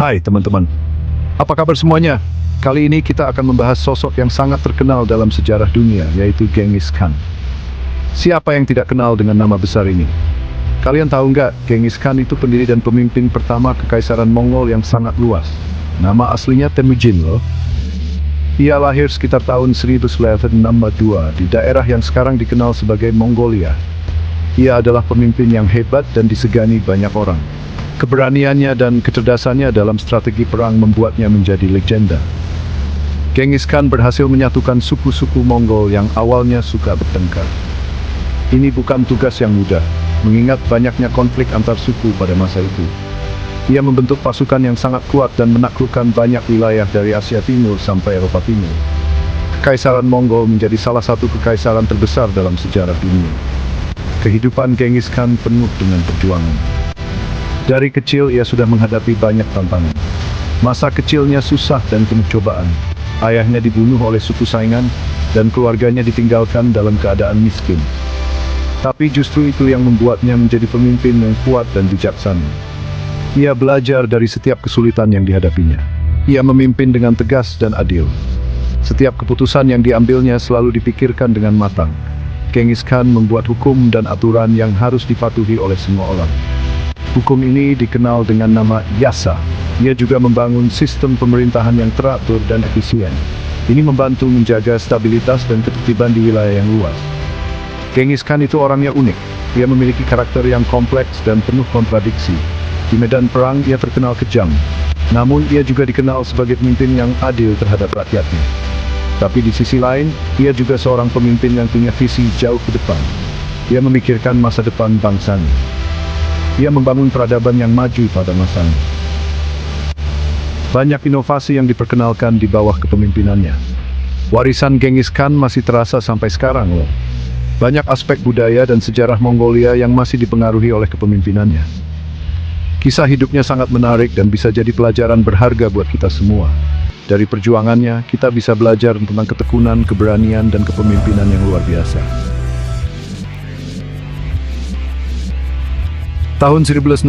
Hai teman-teman, apa kabar semuanya? Kali ini kita akan membahas sosok yang sangat terkenal dalam sejarah dunia, yaitu Genghis Khan. Siapa yang tidak kenal dengan nama besar ini? Kalian tahu nggak, Genghis Khan itu pendiri dan pemimpin pertama Kekaisaran Mongol yang sangat luas. Nama aslinya Temujin loh. Ia lahir sekitar tahun 1962 di daerah yang sekarang dikenal sebagai Mongolia. Ia adalah pemimpin yang hebat dan disegani banyak orang. Keberaniannya dan kecerdasannya dalam strategi perang membuatnya menjadi legenda. Genghis Khan berhasil menyatukan suku-suku Mongol yang awalnya suka bertengkar. Ini bukan tugas yang mudah, mengingat banyaknya konflik antar suku pada masa itu. Ia membentuk pasukan yang sangat kuat dan menaklukkan banyak wilayah dari Asia Timur sampai Eropa Timur. Kekaisaran Mongol menjadi salah satu kekaisaran terbesar dalam sejarah dunia. Kehidupan Genghis Khan penuh dengan perjuangan. Dari kecil ia sudah menghadapi banyak tantangan. Masa kecilnya susah dan penuh cobaan. Ayahnya dibunuh oleh suku saingan, dan keluarganya ditinggalkan dalam keadaan miskin. Tapi justru itu yang membuatnya menjadi pemimpin yang kuat dan bijaksana. Ia belajar dari setiap kesulitan yang dihadapinya. Ia memimpin dengan tegas dan adil. Setiap keputusan yang diambilnya selalu dipikirkan dengan matang. Genghis Khan membuat hukum dan aturan yang harus dipatuhi oleh semua orang. Hukum ini dikenal dengan nama Yasa. Ia juga membangun sistem pemerintahan yang teratur dan efisien. Ini membantu menjaga stabilitas dan ketertiban di wilayah yang luas. Genghis Khan itu orangnya unik. Ia memiliki karakter yang kompleks dan penuh kontradiksi. Di medan perang ia terkenal kejam. Namun ia juga dikenal sebagai pemimpin yang adil terhadap rakyatnya. Tapi di sisi lain, ia juga seorang pemimpin yang punya visi jauh ke depan. Ia memikirkan masa depan bangsanya. Ia membangun peradaban yang maju pada masanya. Banyak inovasi yang diperkenalkan di bawah kepemimpinannya. Warisan Genghis Khan masih terasa sampai sekarang loh. Banyak aspek budaya dan sejarah Mongolia yang masih dipengaruhi oleh kepemimpinannya. Kisah hidupnya sangat menarik dan bisa jadi pelajaran berharga buat kita semua. Dari perjuangannya, kita bisa belajar tentang ketekunan, keberanian, dan kepemimpinan yang luar biasa. Tahun 1962,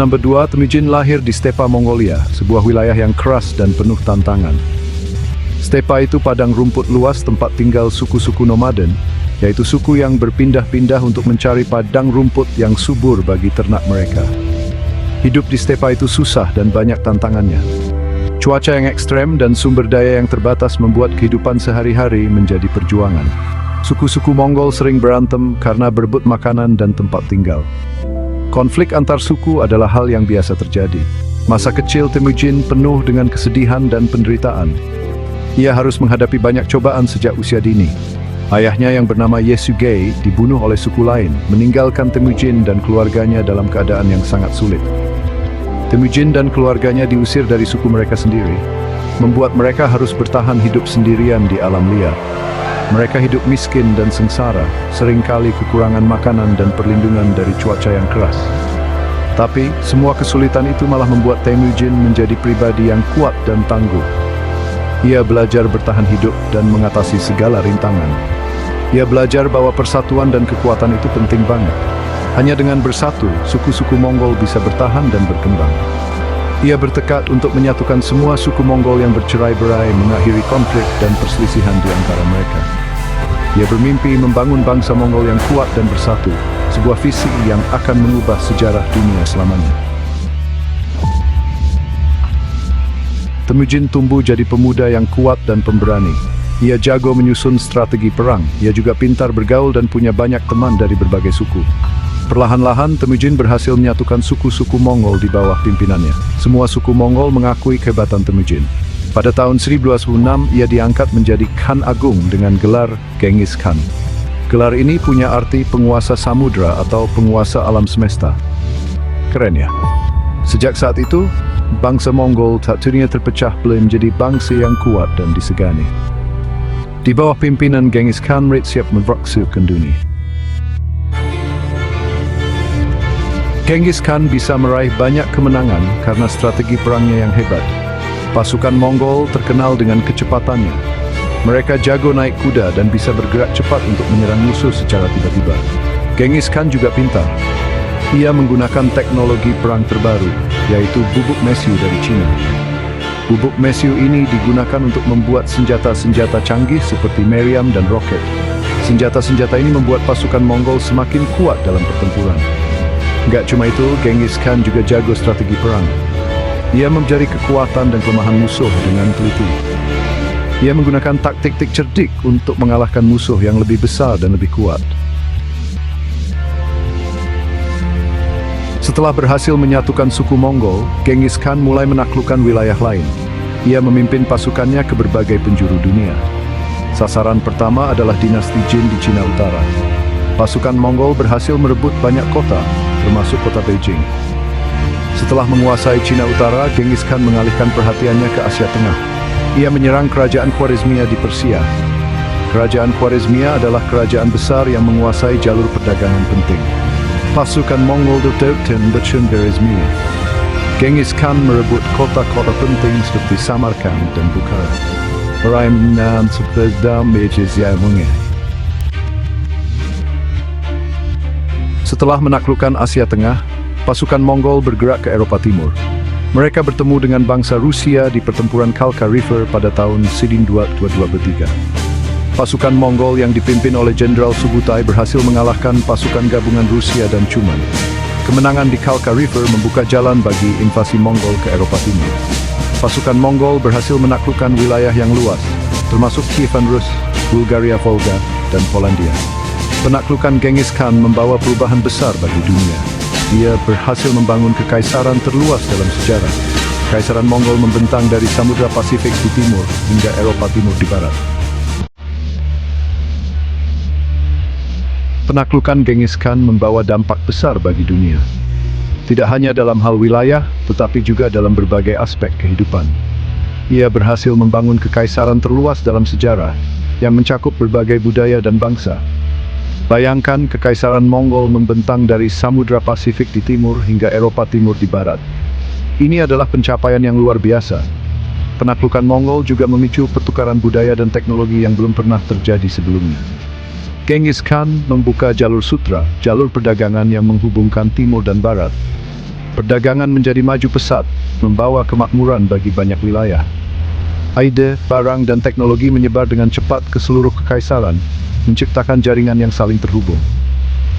Temujin lahir di Stepa Mongolia, sebuah wilayah yang keras dan penuh tantangan. Stepa itu padang rumput luas tempat tinggal suku-suku nomaden, yaitu suku yang berpindah-pindah untuk mencari padang rumput yang subur bagi ternak mereka. Hidup di Stepa itu susah dan banyak tantangannya. Cuaca yang ekstrem dan sumber daya yang terbatas membuat kehidupan sehari-hari menjadi perjuangan. Suku-suku Mongol sering berantem karena berebut makanan dan tempat tinggal. Konflik antar suku adalah hal yang biasa terjadi. Masa kecil Temujin penuh dengan kesedihan dan penderitaan. Ia harus menghadapi banyak cobaan sejak usia dini. Ayahnya yang bernama Yesugei dibunuh oleh suku lain, meninggalkan Temujin dan keluarganya dalam keadaan yang sangat sulit. Temujin dan keluarganya diusir dari suku mereka sendiri, membuat mereka harus bertahan hidup sendirian di alam liar. Mereka hidup miskin dan sengsara, seringkali kekurangan makanan dan perlindungan dari cuaca yang keras. Tapi, semua kesulitan itu malah membuat Temujin menjadi pribadi yang kuat dan tangguh. Ia belajar bertahan hidup dan mengatasi segala rintangan. Ia belajar bahwa persatuan dan kekuatan itu penting banget. Hanya dengan bersatu, suku-suku Mongol bisa bertahan dan berkembang. Ia bertekad untuk menyatukan semua suku Mongol yang bercerai-berai, mengakhiri konflik dan perselisihan di antara mereka. Ia bermimpi membangun bangsa Mongol yang kuat dan bersatu, sebuah visi yang akan mengubah sejarah dunia selamanya. Temujin tumbuh jadi pemuda yang kuat dan pemberani. Ia jago menyusun strategi perang. Ia juga pintar bergaul dan punya banyak teman dari berbagai suku. Perlahan-lahan, Temujin berhasil menyatukan suku-suku Mongol di bawah pimpinannya. Semua suku Mongol mengakui kehebatan Temujin. Pada tahun 1206, ia diangkat menjadi Khan Agung dengan gelar Genghis Khan. Gelar ini punya arti penguasa samudra atau penguasa alam semesta. Keren ya? Sejak saat itu, bangsa Mongol akhirnya terpecah belah menjadi bangsa yang kuat dan disegani. Di bawah pimpinan Genghis Khan, mereka siap menaklukkan dunia. Genghis Khan bisa meraih banyak kemenangan karena strategi perangnya yang hebat. Pasukan Mongol terkenal dengan kecepatannya. Mereka jago naik kuda dan bisa bergerak cepat untuk menyerang musuh secara tiba-tiba. Genghis Khan juga pintar. Ia menggunakan teknologi perang terbaru, yaitu bubuk mesiu dari Cina. Bubuk mesiu ini digunakan untuk membuat senjata-senjata canggih seperti meriam dan roket. Senjata-senjata ini membuat pasukan Mongol semakin kuat dalam pertempuran. Gak cuma itu, Genghis Khan juga jago strategi perang. Ia mempelajari kekuatan dan kelemahan musuh dengan teliti. Ia menggunakan taktik-taktik cerdik untuk mengalahkan musuh yang lebih besar dan lebih kuat. Setelah berhasil menyatukan suku Mongol, Genghis Khan mulai menaklukkan wilayah lain. Ia memimpin pasukannya ke berbagai penjuru dunia. Sasaran pertama adalah dinasti Jin di Cina Utara. Pasukan Mongol berhasil merebut banyak kota, termasuk kota Beijing. Setelah menguasai Cina Utara, Genghis Khan mengalihkan perhatiannya ke Asia Tengah. Ia menyerang kerajaan Khwarezmia di Persia. Kerajaan Khwarezmia adalah kerajaan besar yang menguasai jalur perdagangan penting. Pasukan Mongol terdepan Khwarezmia. Genghis Khan merebut kota-kota penting seperti Samarkand dan Bukhara. Perainan seperti Damejizyamunga. Setelah menaklukkan Asia Tengah, pasukan Mongol bergerak ke Eropa Timur. Mereka bertemu dengan bangsa Rusia di pertempuran Khalkha River pada tahun 1223. Pasukan Mongol yang dipimpin oleh Jenderal Subutai berhasil mengalahkan pasukan gabungan Rusia dan Cuman. Kemenangan di Khalkha River membuka jalan bagi invasi Mongol ke Eropa Timur. Pasukan Mongol berhasil menaklukkan wilayah yang luas, termasuk Kievan Rus, Bulgaria Volga, dan Polandia. Penaklukan Genghis Khan membawa perubahan besar bagi dunia. Dia berhasil membangun kekaisaran terluas dalam sejarah. Kekaisaran Mongol membentang dari Samudra Pasifik di timur hingga Eropa Timur di barat. Penaklukan Genghis Khan membawa dampak besar bagi dunia. Tidak hanya dalam hal wilayah, tetapi juga dalam berbagai aspek kehidupan. Ia berhasil membangun kekaisaran terluas dalam sejarah, yang mencakup berbagai budaya dan bangsa. Bayangkan kekaisaran Mongol membentang dari Samudra Pasifik di timur hingga Eropa Timur di barat. Ini adalah pencapaian yang luar biasa. Penaklukan Mongol juga memicu pertukaran budaya dan teknologi yang belum pernah terjadi sebelumnya. Genghis Khan membuka jalur sutra, jalur perdagangan yang menghubungkan timur dan barat. Perdagangan menjadi maju pesat, membawa kemakmuran bagi banyak wilayah. Ide, barang, dan teknologi menyebar dengan cepat ke seluruh kekaisaran, menciptakan jaringan yang saling terhubung.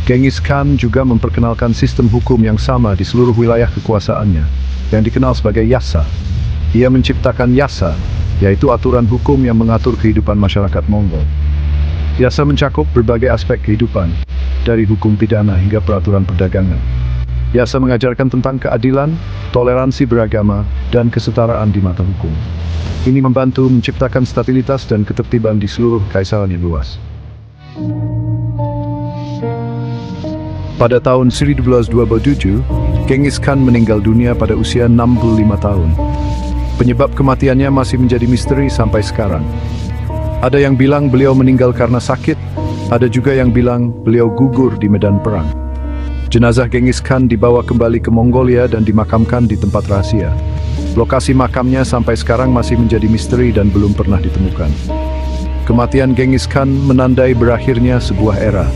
Genghis Khan juga memperkenalkan sistem hukum yang sama di seluruh wilayah kekuasaannya, yang dikenal sebagai Yasa. Ia menciptakan Yasa, yaitu aturan hukum yang mengatur kehidupan masyarakat Mongol. Yasa mencakup berbagai aspek kehidupan, dari hukum pidana hingga peraturan perdagangan. Yasa mengajarkan tentang keadilan, toleransi beragama, dan kesetaraan di mata hukum. Ini membantu menciptakan stabilitas dan ketertiban di seluruh kekaisaran yang luas. Pada tahun 1227, Genghis Khan meninggal dunia pada usia 65 tahun. Penyebab kematiannya masih menjadi misteri sampai sekarang. Ada yang bilang beliau meninggal karena sakit, ada juga yang bilang beliau gugur di medan perang. Jenazah Genghis Khan dibawa kembali ke Mongolia dan dimakamkan di tempat rahasia. Lokasi makamnya sampai sekarang masih menjadi misteri dan belum pernah ditemukan. Kematian Genghis Khan menandai berakhirnya sebuah era.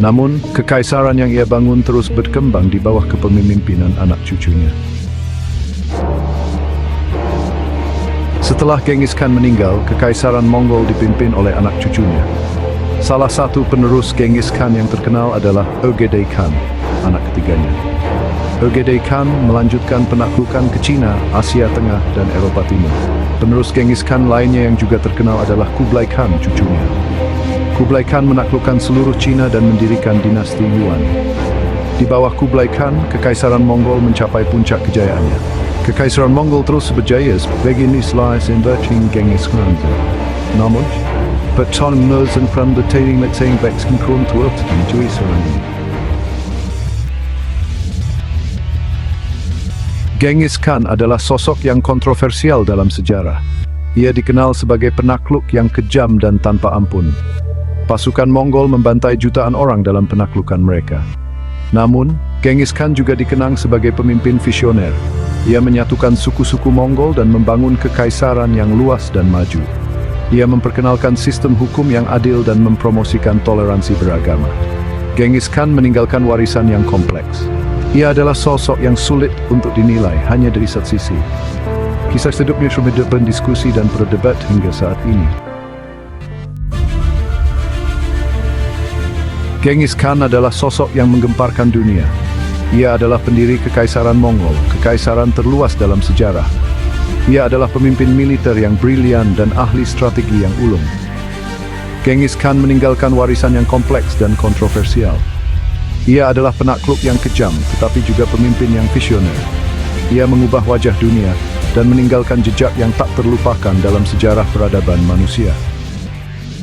Namun, kekaisaran yang ia bangun terus berkembang di bawah kepemimpinan anak cucunya. Setelah Genghis Khan meninggal, kekaisaran Mongol dipimpin oleh anak cucunya. Salah satu penerus Genghis Khan yang terkenal adalah Ögedei Khan, anak ketiganya. Ögedei Khan melanjutkan penaklukan ke Cina, Asia Tengah, dan Eropa Timur. Penerus Genghis Khan lainnya yang juga terkenal adalah Kublai Khan, cucunya. Kublai Khan menaklukkan seluruh Cina dan mendirikan dinasti Yuan. Di bawah Kublai Khan, kekaisaran Mongol mencapai puncak kejayaannya. Kekaisaran Mongol terus berjaya sebagai Nislas inverting Genghis Khan. Namun, pertarungan dan pertempuran meting Bex Kron terutama di Israel. Genghis Khan adalah sosok yang kontroversial dalam sejarah. Ia dikenal sebagai penakluk yang kejam dan tanpa ampun. Pasukan Mongol membantai jutaan orang dalam penaklukan mereka. Namun, Genghis Khan juga dikenang sebagai pemimpin visioner. Ia menyatukan suku-suku Mongol dan membangun kekaisaran yang luas dan maju. Ia memperkenalkan sistem hukum yang adil dan mempromosikan toleransi beragama. Genghis Khan meninggalkan warisan yang kompleks. Ia adalah sosok yang sulit untuk dinilai hanya dari satu sisi. Kisah hidupnya sudah berdiskusi dan berdebat hingga saat ini. Genghis Khan adalah sosok yang menggemparkan dunia. Ia adalah pendiri Kekaisaran Mongol, kekaisaran terluas dalam sejarah. Ia adalah pemimpin militer yang brilian dan ahli strategi yang ulung. Genghis Khan meninggalkan warisan yang kompleks dan kontroversial. Ia adalah penakluk yang kejam, tetapi juga pemimpin yang visioner. Ia mengubah wajah dunia dan meninggalkan jejak yang tak terlupakan dalam sejarah peradaban manusia.